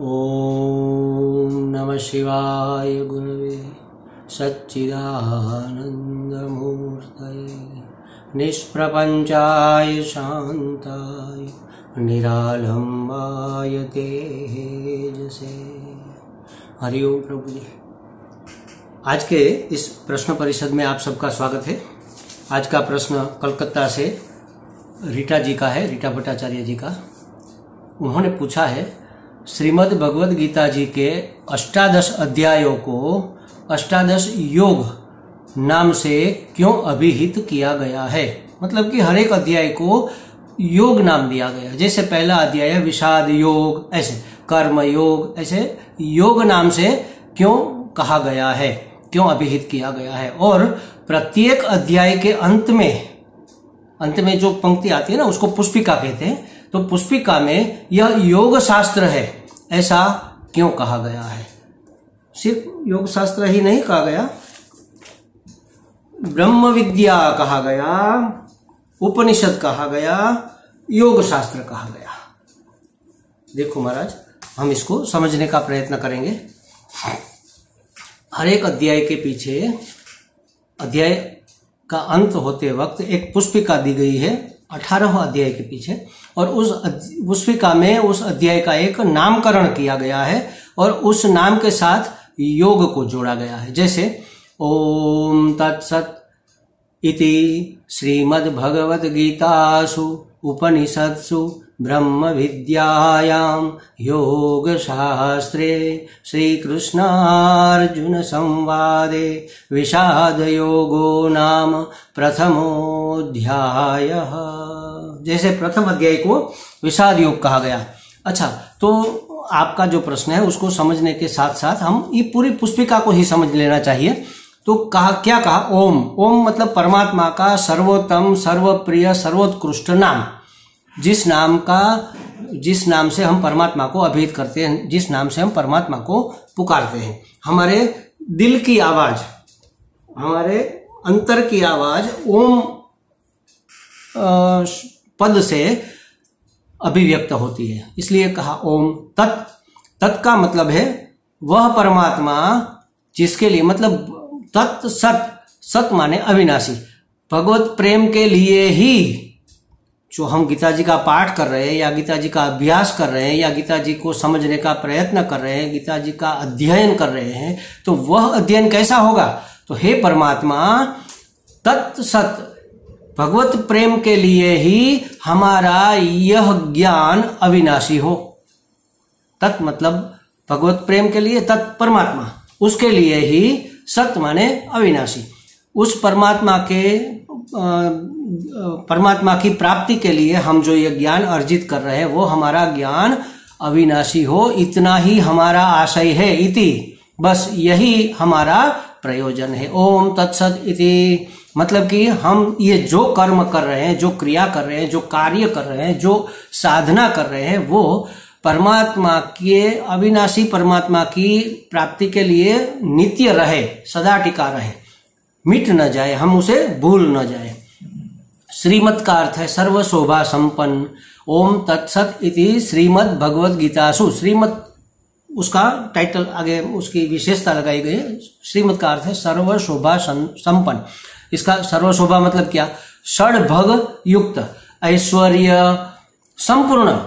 ओम नमः शिवाय गुरवे सच्चिदानन्दमूर्तये निष्प्रपञ्चाय शान्ताय निरालम्बाय तेजसे। हरिओम प्रभु जी। आज के इस प्रश्न परिषद में आप सबका स्वागत है। आज का प्रश्न कलकत्ता से रीटा जी का है, रीटा भट्टाचार्य जी का। उन्होंने पूछा है, श्रीमद् भगवद गीता जी के 18 अध्यायों को 18 योग नाम से क्यों अभिहित किया गया है। मतलब कि हर एक अध्याय को योग नाम दिया गया। जैसे पहला अध्याय है विषाद योग, ऐसे कर्म योग, ऐसे योग नाम से क्यों कहा गया है, क्यों अभिहित किया गया है। और प्रत्येक अध्याय के अंत में जो पंक्ति आती है ना, उसको पुष्पिका कहते हैं। तो पुष्पिका में यह योग शास्त्र है, ऐसा क्यों कहा गया है। सिर्फ योग शास्त्र ही नहीं कहा गया, ब्रह्म विद्या कहा गया, उपनिषद कहा गया, योग शास्त्र कहा गया। देखो महाराज, हम इसको समझने का प्रयत्न करेंगे। हर एक अध्याय के पीछे, अध्याय का अंत होते वक्त एक पुष्पिका दी गई है 18 अध्याय के पीछे, और उस पुष्पिका में उस अध्याय का एक नामकरण किया गया है और उस नाम के साथ योग को जोड़ा गया है। जैसे ओम तत्सत इति श्रीमद् भगवद गीतासु उपनिषत्सु ब्रह्म विद्यायां योग शास्त्रे श्री कृष्णार्जुन संवादे विषाद योगो नाम प्रथमोऽध्यायः। जैसे प्रथम अध्याय को विषाद योग कहा गया। अच्छा, तो आपका जो प्रश्न है उसको समझने के साथ साथ हम ये पूरी पुस्तिका को ही समझ लेना चाहिए। तो कहा, क्या कहा, ओम। ओम मतलब परमात्मा का सर्वोत्तम, सर्वप्रिय, सर्वोत्कृष्ट नाम। जिस नाम से हम परमात्मा को अभिहित करते हैं, जिस नाम से हम परमात्मा को पुकारते हैं। हमारे दिल की आवाज, हमारे अंतर की आवाज ओम पद से अभिव्यक्त होती है, इसलिए कहा ओम। तत् का मतलब है वह परमात्मा जिसके लिए, मतलब तत् सत माने अविनाशी। भगवत प्रेम के लिए ही जो हम गीता जी का पाठ कर रहे हैं या गीता जी का अभ्यास कर रहे हैं या गीता जी को समझने का प्रयत्न कर रहे हैं, गीता जी का अध्ययन कर रहे हैं, तो वह अध्ययन कैसा होगा। तो हे परमात्मा, तत्सत भगवत प्रेम के लिए ही हमारा यह ज्ञान अविनाशी हो। तत् मतलब भगवत प्रेम के लिए, तत् परमात्मा, उसके लिए ही, सत माने अविनाशी। उस परमात्मा की प्राप्ति के लिए हम जो ये ज्ञान अर्जित कर रहे हैं वो हमारा ज्ञान अविनाशी हो, इतना ही हमारा आशय है। इति, बस यही हमारा प्रयोजन है। ओम तत्सत इति मतलब कि हम ये जो कर्म कर रहे हैं, जो क्रिया कर रहे हैं, जो कार्य कर रहे हैं, जो साधना कर रहे हैं, वो परमात्मा के, अविनाशी परमात्मा की प्राप्ति के लिए नित्य रहे, सदा टिका रहे, मिट न जाए, हम उसे भूल न जाए। श्रीमत का अर्थ है सर्व शोभा संपन्न। ओम तत्सत इति श्रीमद् भगवद गीतासु। श्रीमत उसका टाइटल, आगे उसकी विशेषता लगाई गई है। श्रीमत का अर्थ है सर्व शोभा संपन्न। इसका सर्व शोभा मतलब क्या, षड्भग युक्त, ऐश्वर्य संपूर्ण,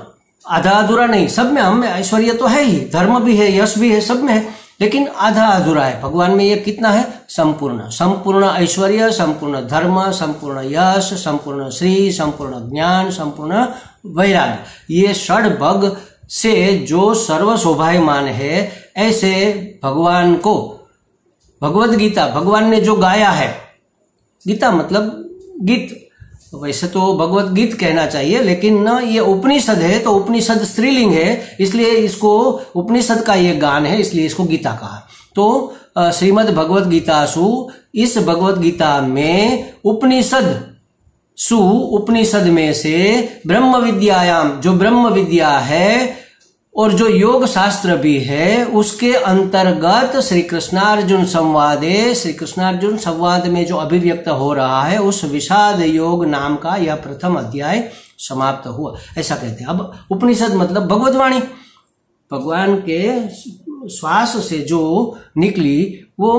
आधा अधूरा नहीं, सब में। हम में ऐश्वर्य तो है ही, धर्म भी है, यश भी है, सब में है, लेकिन आधा अधूरा है। भगवान में ये कितना है, संपूर्ण। संपूर्ण ऐश्वर्य, संपूर्ण धर्म, संपूर्ण यश, संपूर्ण श्री, संपूर्ण ज्ञान, संपूर्ण वैराग्य, ये षड्भग से जो सर्व शोभायमान है, ऐसे भगवान को भगवद गीता, भगवान ने जो गाया है, गीता मतलब गीत, वैसे तो भगवत गीत कहना चाहिए, लेकिन न, ये उपनिषद है, तो उपनिषद स्त्रीलिंग है, इसलिए इसको उपनिषद का ये गान है, इसलिए इसको गीता कहा। तो श्रीमद् भगवद गीतासु, इस भगवद गीता में उपनिषद में से ब्रह्म विद्यायाम, जो ब्रह्म विद्या है और जो योग शास्त्र भी है, उसके अंतर्गत श्री कृष्णार्जुन संवादे, श्री कृष्णार्जुन संवाद में जो अभिव्यक्त हो रहा है, उस विषाद योग नाम का यह प्रथम अध्याय समाप्त हुआ, ऐसा कहते हैं। अब उपनिषद मतलब भगवत वाणी, भगवान के श्वास से जो निकली वो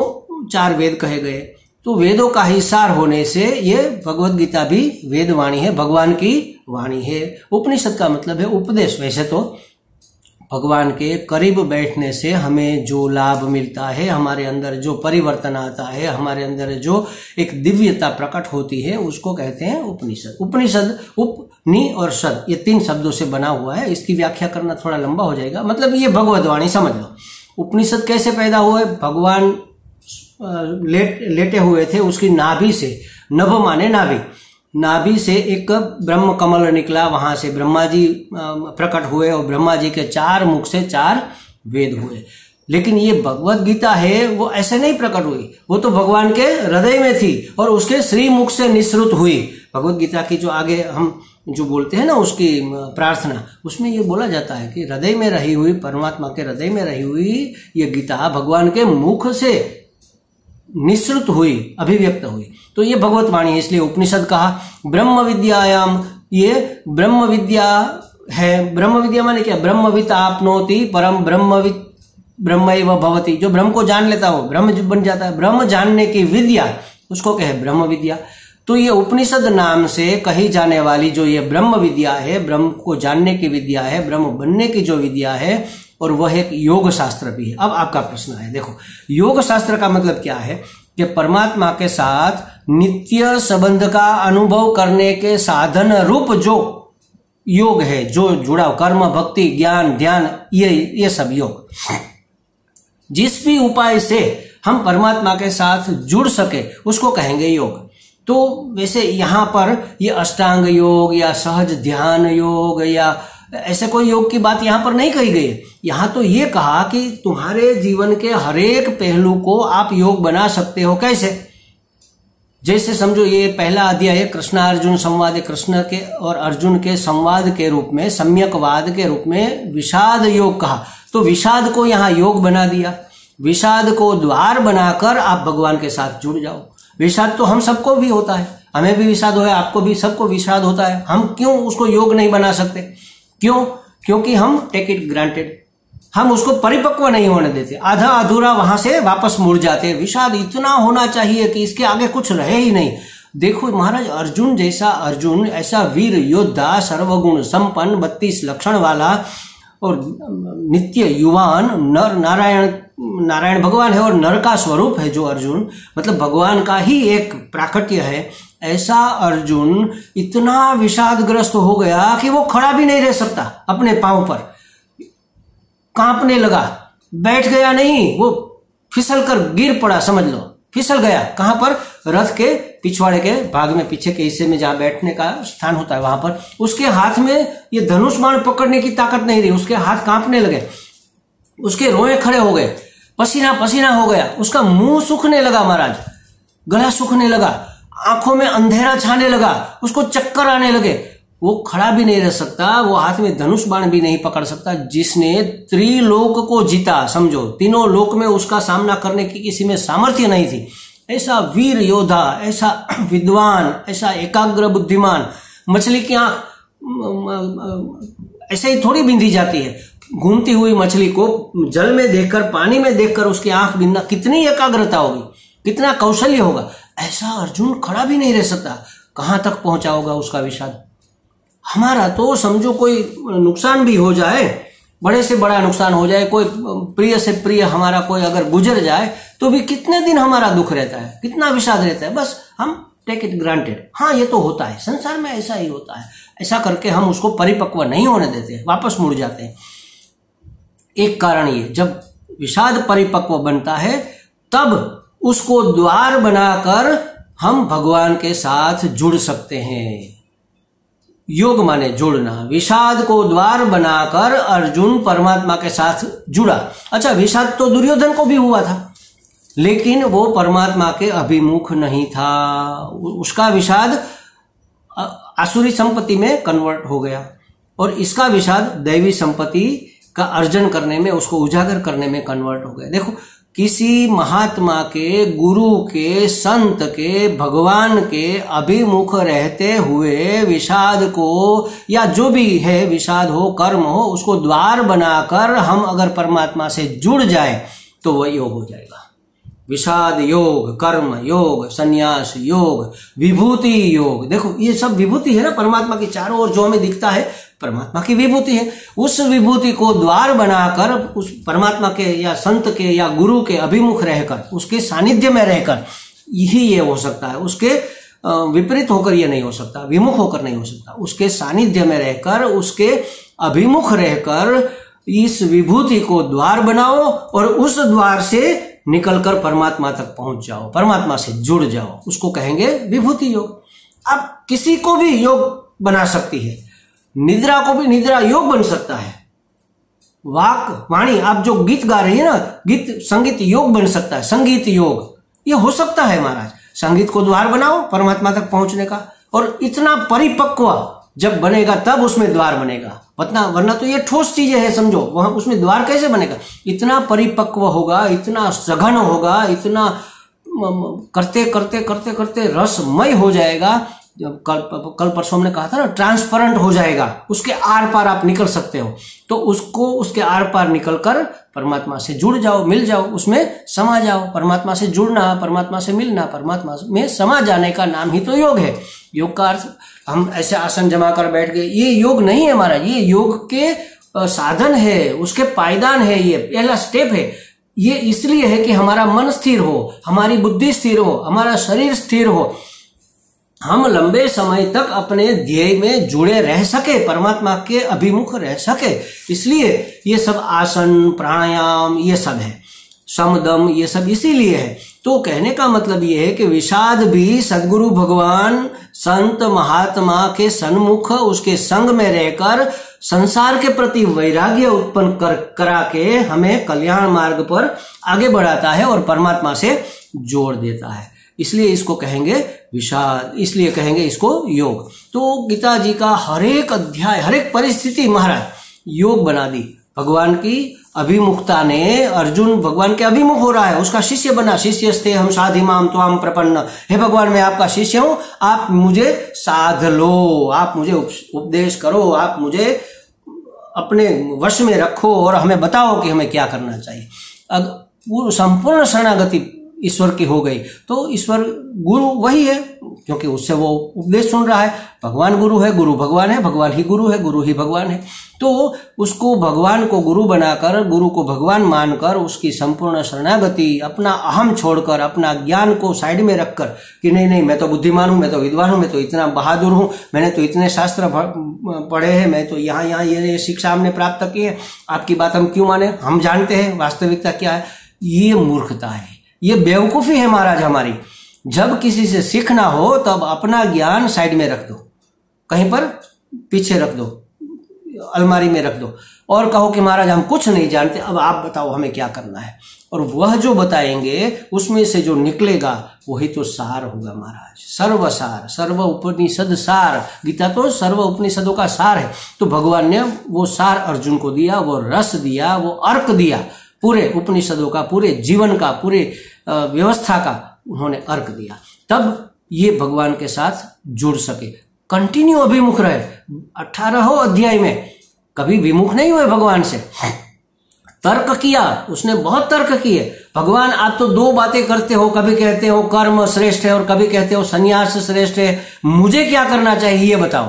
4 वेद कहे गए। तो वेदों का ही सार होने से ये भगवत गीता भी वेद वाणी है, भगवान की वाणी है। उपनिषद का मतलब है उपदेश। वैसे तो भगवान के करीब बैठने से हमें जो लाभ मिलता है, हमारे अंदर जो परिवर्तन आता है, हमारे अंदर जो एक दिव्यता प्रकट होती है, उसको कहते हैं उपनिषद। उपनिषद उपनि और सद ये 3 शब्दों से बना हुआ है। इसकी व्याख्या करना थोड़ा लंबा हो जाएगा। मतलब ये भगवत वाणी समझ लो। उपनिषद कैसे पैदा हुए? भगवान लेटे हुए थे, उसकी नाभि से, नभ माने नाभि, नाभि से एक ब्रह्म कमल निकला, वहां से ब्रह्मा जी प्रकट हुए और ब्रह्मा जी के 4 मुख से 4 वेद हुए। लेकिन ये भगवत गीता है वो ऐसे नहीं प्रकट हुई, वो तो भगवान के हृदय में थी और उसके श्री मुख से निःसृत हुई। भगवत गीता की जो आगे हम जो बोलते हैं ना उसकी प्रार्थना, उसमें ये बोला जाता है कि हृदय में रही हुई, परमात्मा के हृदय में रही हुई ये गीता भगवान के मुख से निःसृत हुई, अभिव्यक्त हुई। तो ये भगवत वाणी है, इसलिए उपनिषद कहा। ब्रह्म विद्यायाम, ये ब्रह्म विद्या है। ब्रह्म विद्या माने क्या? ब्रह्मवित् आपनोति परम ब्रह्मवित् ब्रह्मैव भवति। जो ब्रह्म को जान लेता है वो ब्रह्म बन जाता है। ब्रह्म जानने की विद्या उसको कहे ब्रह्म विद्या। तो ये उपनिषद नाम से कही जाने वाली जो ये ब्रह्म विद्या है, ब्रह्म को जानने की विद्या है, ब्रह्म बनने की जो विद्या है, और वह एक योग शास्त्र भी है। अब आपका प्रश्न है, देखो योग शास्त्र का मतलब क्या है कि परमात्मा के साथ नित्य संबंध का अनुभव करने के साधन रूप जो योग है, जो जुड़ा कर्म, भक्ति, ज्ञान, ध्यान, ये सब योग, जिस भी उपाय से हम परमात्मा के साथ जुड़ सके उसको कहेंगे योग। तो वैसे यहाँ पर ये अष्टांग योग या सहज ध्यान योग या ऐसे कोई योग की बात यहाँ पर नहीं कही गई है। यहाँ तो ये कहा कि तुम्हारे जीवन के हर एक पहलू को आप योग बना सकते हो। कैसे? जैसे समझो ये पहला अध्याय है कृष्णार्जुन संवाद, कृष्ण के और अर्जुन के संवाद के रूप में, सम्यकवाद के रूप में विषाद योग कहा। तो विषाद को यहाँ योग बना दिया। विषाद को द्वार बनाकर आप भगवान के साथ जुड़ जाओ। विषाद तो हम सबको भी होता है, हमें भी विषाद हो, आपको भी, सबको विषाद होता है। हम क्यों उसको योग नहीं बना सकते? क्यों? क्योंकि हम टेक इट ग्रांटेड, हम उसको परिपक्व नहीं होने देते, आधा अधूरा वहां से वापस मुड़ जाते। विषाद इतना होना चाहिए कि इसके आगे कुछ रहे ही नहीं। देखो महाराज अर्जुन जैसा अर्जुन, ऐसा वीर योद्धा, सर्वगुण संपन्न, 32 लक्षण वाला और नित्य युवान नर, नारायण भगवान है और नर का स्वरूप है जो अर्जुन, मतलब भगवान का ही एक प्राकट्य है। ऐसा अर्जुन इतना विषादग्रस्त हो गया कि वो खड़ा भी नहीं रह सकता, अपने पांव पर कांपने लगा, बैठ गया नहीं, वो फिसल कर गिर पड़ा, समझ लो फिसल गया। कहां पर? रथ के पिछवाड़े के भाग में, पीछे के हिस्से में जहां बैठने का स्थान होता है वहां पर। उसके हाथ में ये धनुष बाण पकड़ने की ताकत नहीं रही, उसके हाथ कांपने लगे, उसके रोए खड़े हो गए, पसीना पसीना हो गया, उसका मुंह सूखने लगा महाराज, गला सूखने लगा, आंखों में अंधेरा छाने लगा, उसको चक्कर आने लगे। वो खड़ा भी नहीं रह सकता, वो हाथ में धनुष बाण भी नहीं पकड़ सकता। जिसने त्रिलोक को जीता, समझो तीनों लोक में उसका सामना करने की किसी में सामर्थ्य नहीं थी, ऐसा वीर योद्धा, ऐसा विद्वान, ऐसा एकाग्र बुद्धिमान। मछली की आंख ऐसे ही थोड़ी बिंधी जाती है। घूमती हुई मछली को जल में देखकर, पानी में देखकर उसकी आंख बिंदना, कितनी एकाग्रता होगी, कितना कौशल्य होगा। ऐसा अर्जुन खड़ा भी नहीं रह सकता, कहां तक पहुंचा होगा उसका विषाद। हमारा तो समझो कोई नुकसान भी हो जाए, बड़े से बड़ा नुकसान हो जाए, कोई प्रिय से प्रिय हमारा कोई अगर गुजर जाए, तो भी कितने दिन हमारा दुख रहता है, कितना विषाद रहता है। बस हम टेक इट ग्रांटेड, हाँ ये तो होता है, संसार में ऐसा ही होता है। ऐसा करके हम उसको परिपक्व नहीं होने देते, वापस मुड़ जाते हैं। एक कारण ये, जब विषाद परिपक्व बनता है तब उसको द्वार बनाकर हम भगवान के साथ जुड़ सकते हैं। योग माने जुड़ना। विषाद को द्वार बनाकर अर्जुन परमात्मा के साथ जुड़ा। अच्छा, विषाद तो दुर्योधन को भी हुआ था, लेकिन वो परमात्मा के अभिमुख नहीं था। उसका विषाद आसुरी संपत्ति में कन्वर्ट हो गया और इसका विषाद दैवी संपत्ति का अर्जन करने में, उसको उजागर करने में कन्वर्ट हो गया। देखो किसी महात्मा के, गुरु के, संत के, भगवान के अभिमुख रहते हुए विषाद को, या जो भी है विषाद हो, कर्म हो, उसको द्वार बनाकर हम अगर परमात्मा से जुड़ जाए तो वह योग हो जाएगा। विषाद योग, कर्म योग, संन्यास योग, विभूति योग। देखो ये सब विभूति है ना, परमात्मा की चारों ओर जो हमें दिखता है परमात्मा की विभूति है। उस विभूति को द्वार बनाकर उस परमात्मा के या संत के या गुरु के अभिमुख रहकर, उसके सानिध्य में रहकर यही ये हो सकता है। उसके विपरीत होकर ये नहीं हो सकता, विमुख होकर नहीं हो सकता। उसके सानिध्य में रहकर, उसके अभिमुख रहकर इस विभूति को द्वार बनाओ और उस द्वार से निकलकर परमात्मा तक पहुंच जाओ, परमात्मा से जुड़ जाओ। उसको कहेंगे विभूति योग। अब किसी को भी योग बना सकती है, निद्रा को भी निद्रा योग बन सकता है। वाक वाणी, आप जो गीत गा रही है ना, गीत संगीत योग बन सकता है, संगीत योग ये हो सकता है महाराज। संगीत को द्वार बनाओ परमात्मा तक पहुंचने का, और इतना परिपक्व जब बनेगा तब उसमें द्वार बनेगा, वरना तो ये ठोस चीजें हैं, समझो। वहां उसमें द्वार कैसे बनेगा? इतना परिपक्व होगा, इतना सघन होगा, इतना करते करते करते करते रसमय हो जाएगा। कल परसों हमने कहा था ना, ट्रांसपेरेंट हो जाएगा, उसके आर पार आप निकल सकते हो। तो उसको उसके आर पार निकलकर परमात्मा से जुड़ जाओ, मिल जाओ, उसमें समा जाओ। परमात्मा से जुड़ना, परमात्मा से मिलना, परमात्मा में समा जाने का नाम ही तो योग है। योग का अर्थ हम ऐसे आसन जमा कर बैठ गए, ये योग नहीं है महाराज। ये योग के साधन है, उसके पायदान है, ये पहला स्टेप है। ये इसलिए है कि हमारा मन स्थिर हो, हमारी बुद्धि स्थिर हो, हमारा शरीर स्थिर हो, हम लंबे समय तक अपने ध्येय में जुड़े रह सके, परमात्मा के अभिमुख रह सके। इसलिए ये सब आसन, प्राणायाम ये सब है, समदम ये सब इसीलिए है। तो कहने का मतलब ये है कि विषाद भी सद्गुरु भगवान, संत महात्मा के सन्मुख उसके संग में रहकर संसार के प्रति वैराग्य उत्पन्न करा के हमें कल्याण मार्ग पर आगे बढ़ाता है और परमात्मा से जोड़ देता है। इसलिए इसको कहेंगे विषाद, इसलिए कहेंगे इसको योग। तो गीता जी का हर एक अध्याय, हर एक परिस्थिति महाराज योग बना दी। भगवान की अभिमुखता ने, अर्जुन भगवान के अभिमुख हो रहा है, उसका शिष्य बना। शिष्यस्ते हम साधिमाम त्वाम प्रपन्न, हे भगवान मैं आपका शिष्य हूं, आप मुझे साध लो, आप मुझे उपदेश करो, आप मुझे अपने वश में रखो और हमें बताओ कि हमें क्या करना चाहिए। अब संपूर्ण शरणागति ईश्वर की हो गई तो ईश्वर गुरु वही है, क्योंकि उससे वो उपदेश सुन रहा है। भगवान गुरु है, गुरु भगवान है, भगवान ही गुरु है, गुरु ही भगवान है। तो उसको भगवान को गुरु बनाकर, गुरु को भगवान मानकर उसकी संपूर्ण शरणागति, अपना अहम छोड़कर, अपना ज्ञान को साइड में रखकर कि नहीं नहीं मैं तो बुद्धिमान हूं, मैं तो विद्वान हूं, मैं तो इतना बहादुर हूं, मैंने तो इतने शास्त्र पढ़े हैं, मैं तो यहाँ यहाँ ये शिक्षा हमने प्राप्त की है, आपकी बात हम क्यों माने, हम जानते हैं वास्तविकता क्या है। ये मूर्खता है, ये बेवकूफी है महाराज हमारी। जब किसी से सीखना हो तब अपना ज्ञान साइड में रख दो, कहीं पर पीछे रख दो, अलमारी में रख दो और कहो कि महाराज हम कुछ नहीं जानते, अब आप बताओ हमें क्या करना है। और वह जो बताएंगे उसमें से जो निकलेगा वही तो सार होगा महाराज, सर्वसार, सर्व उपनिषद सार। गीता तो सर्व उपनिषदों का सार है। तो भगवान ने वो सार अर्जुन को दिया, वो रस दिया, वो अर्क दिया, पूरे उपनिषदों का, पूरे जीवन का, पूरे व्यवस्था का उन्होंने अर्क दिया। तब ये भगवान के साथ जुड़ सके, कंटिन्यू अभिमुख रहे। 18वें अध्याय में कभी विमुख नहीं हुए भगवान से। तर्क किया उसने, बहुत तर्क किए। भगवान आप तो दो बातें करते हो, कभी कहते हो कर्म श्रेष्ठ है और कभी कहते हो सन्यास श्रेष्ठ है, मुझे क्या करना चाहिए ये बताओ।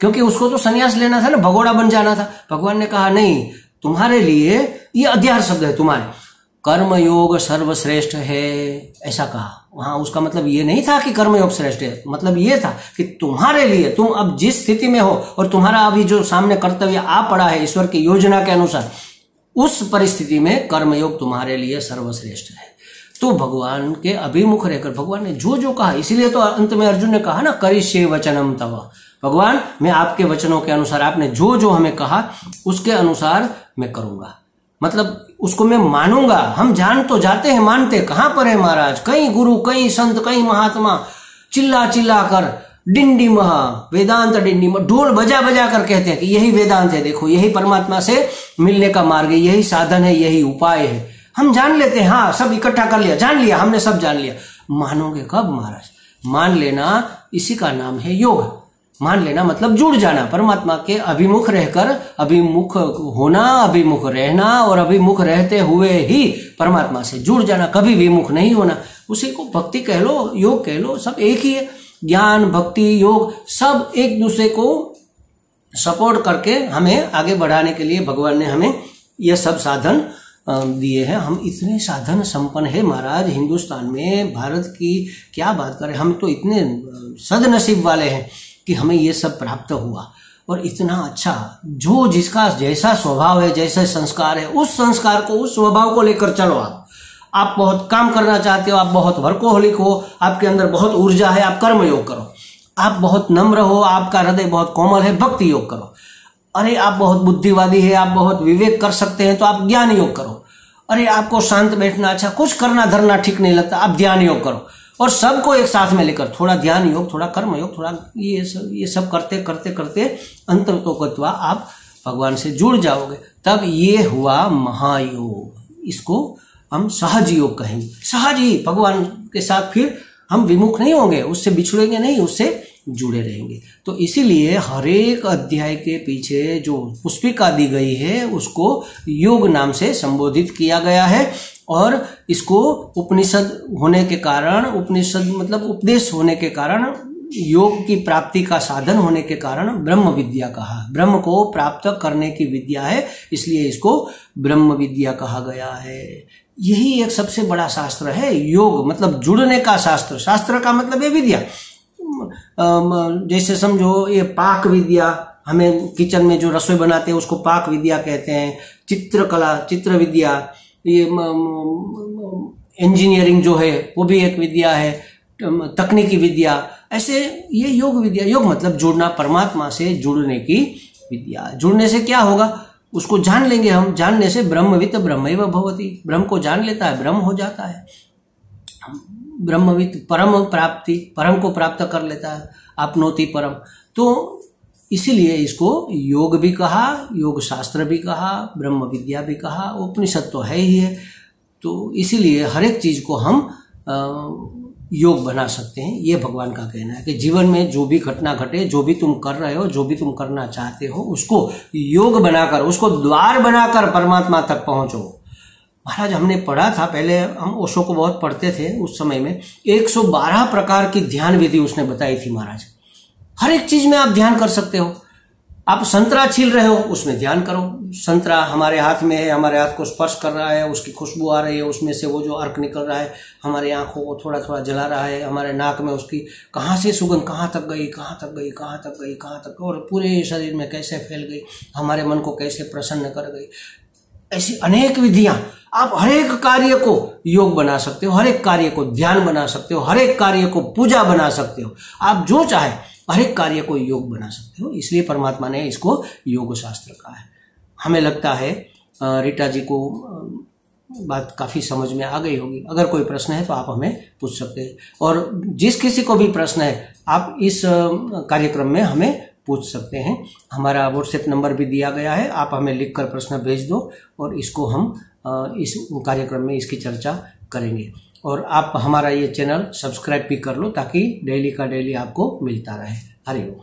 क्योंकि उसको तो सन्यास लेना था ना, भगोड़ा बन जाना था। भगवान ने कहा नहीं, तुम्हारे लिए ये अध्यार शब्द है, तुम्हारे कर्म योग सर्वश्रेष्ठ है, ऐसा कहा। वहां उसका मतलब ये नहीं था कि कर्म योग श्रेष्ठ है, मतलब ये था कि तुम्हारे लिए, तुम अब जिस स्थिति में हो और तुम्हारा अभी जो सामने कर्तव्य आ पड़ा है ईश्वर की योजना के अनुसार, उस परिस्थिति में कर्मयोग तुम्हारे लिए सर्वश्रेष्ठ है। तो भगवान के अभिमुख रहकर भगवान ने जो जो कहा, इसीलिए तो अंत में अर्जुन ने कहा ना, करिष्ये वचनम तव, भगवान मैं आपके वचनों के अनुसार, आपने जो जो हमें कहा उसके अनुसार मैं करूंगा, मतलब उसको मैं मानूंगा। हम जान तो जाते हैं, मानते कहां पर है महाराज। कई गुरु, कई संत, कई महात्मा चिल्ला चिल्ला कर डिंडी महा, वेदांत डिंडी महा, ढोल बजा बजा कर कहते हैं कि यही वेदांत है, देखो यही परमात्मा से मिलने का मार्ग है, यही साधन है, यही उपाय है। हम जान लेते हैं, हाँ सब इकट्ठा कर लिया, जान लिया, हमने सब जान लिया। मानोगे कब महाराज? मान लेना, इसी का नाम है योग। मान लेना मतलब जुड़ जाना, परमात्मा के अभिमुख रहकर, अभिमुख होना, अभिमुख रहना, और अभिमुख रहते हुए ही परमात्मा से जुड़ जाना, कभी विमुख नहीं होना। उसी को भक्ति कह लो, योग कह लो, सब एक ही है। ज्ञान, भक्ति, योग सब एक दूसरे को सपोर्ट करके हमें आगे बढ़ाने के लिए भगवान ने हमें यह सब साधन दिए हैं। हम इतने साधन संपन्न है महाराज हिंदुस्तान में, भारत की क्या बात करें, हम तो इतने सदनसीब वाले हैं कि हमें ये सब प्राप्त हुआ। और इतना अच्छा, जो जिसका जैसा स्वभाव है, जैसे संस्कार है, उस संस्कार को, उस स्वभाव को लेकर चलो। आप बहुत काम करना चाहते हो, आप बहुत वर्कोहोलिक हो, आपके अंदर बहुत ऊर्जा है, आप कर्म योग करो। आप बहुत नम्र हो, आपका हृदय बहुत कोमल है, भक्ति योग करो। अरे आप बहुत बुद्धिवादी है, आप बहुत विवेक कर सकते हैं, तो आप ज्ञान योग करो। अरे आपको शांत बैठना अच्छा, कुछ करना धरना ठीक नहीं लगता, आप ध्यान योग करो। और सबको एक साथ में लेकर थोड़ा ध्यान योग, थोड़ा कर्म योग, थोड़ा ये सब करते करते करते अंततोगत्वा आप भगवान से जुड़ जाओगे। तब ये हुआ महायोग। इसको हम सहज योग कहेंगे। सहज ही भगवान के साथ फिर हम विमुख नहीं होंगे, उससे बिछड़ेंगे नहीं, उससे जुड़े रहेंगे। तो इसीलिए हर एक अध्याय के पीछे जो पुष्पिका दी गई है उसको योग नाम से संबोधित किया गया है। और इसको उपनिषद होने के कारण, उपनिषद मतलब उपदेश होने के कारण, योग की प्राप्ति का साधन होने के कारण ब्रह्म विद्या कहा। ब्रह्म को प्राप्त करने की विद्या है, इसलिए इसको ब्रह्म विद्या कहा गया है। यही एक सबसे बड़ा शास्त्र है योग, मतलब जुड़ने का शास्त्र। शास्त्र का मतलब है विद्या। जैसे समझो ये पाक विद्या, हमें किचन में जो रसोई बनाते हैं उसको पाक विद्या कहते हैं। चित्रकला, चित्र विद्या, ये इंजीनियरिंग जो है वो भी एक विद्या है, तकनीकी विद्या। ऐसे ये योग विद्या, योग मतलब जुड़ना, परमात्मा से जुड़ने की विद्या। जुड़ने से क्या होगा उसको जान लेंगे हम। जानने से ब्रह्मवित् ब्रह्मैव भवति। ब्रह्म को जान लेता है, ब्रह्म हो जाता है। ब्रह्मवित् परम प्राप्ति, परम को प्राप्त कर लेता है, आपनोति परम। तो इसीलिए इसको योग भी कहा, योग शास्त्र भी कहा, ब्रह्म विद्या भी कहा, उपनिषद तो है ही है। तो इसीलिए हर एक चीज को हम योग बना सकते हैं। ये भगवान का कहना है कि जीवन में जो भी घटना घटे, जो भी तुम कर रहे हो, जो भी तुम करना चाहते हो, उसको योग बनाकर, उसको द्वार बनाकर परमात्मा तक पहुंचो। महाराज हमने पढ़ा था पहले, हम ओशो को बहुत पढ़ते थे उस समय में, 112 प्रकार की ध्यान विधि उसने बताई थी महाराज। हर एक चीज में आप ध्यान कर सकते हो। आप संतरा छील रहे हो, उसमें ध्यान करो। संतरा हमारे हाथ में है, हमारे हाथ को स्पर्श कर रहा है, उसकी खुशबू आ रही है, उसमें से वो जो अर्क निकल रहा है, हमारी आंखों को थोड़ा थोड़ा जला रहा है, हमारे नाक में उसकी कहाँ से सुगंध कहाँ तक गई, कहाँ तक गई, कहाँ तक गई, कहाँ तक, और पूरे शरीर में कैसे फैल गई, हमारे मन को कैसे प्रसन्न कर गई। ऐसी अनेक विधियां, आप हर एक कार्य को योग बना सकते हो, हर एक कार्य को ध्यान बना सकते हो, हर एक कार्य को पूजा बना सकते हो। आप जो चाहे हर एक कार्य को योग बना सकते हो। इसलिए परमात्मा ने इसको योग शास्त्र कहा है। हमें लगता है रीटा जी को बात काफी समझ में आ गई होगी। अगर कोई प्रश्न है तो आप हमें पूछ सकते हैं, और जिस किसी को भी प्रश्न है आप इस कार्यक्रम में हमें पूछ सकते हैं। हमारा व्हाट्सएप नंबर भी दिया गया है, आप हमें लिखकर प्रश्न भेज दो और इसको हम इस कार्यक्रम में इसकी चर्चा करेंगे। और आप हमारा ये चैनल सब्सक्राइब भी कर लो ताकि डेली का डेली आपको मिलता रहे। हरि ओम।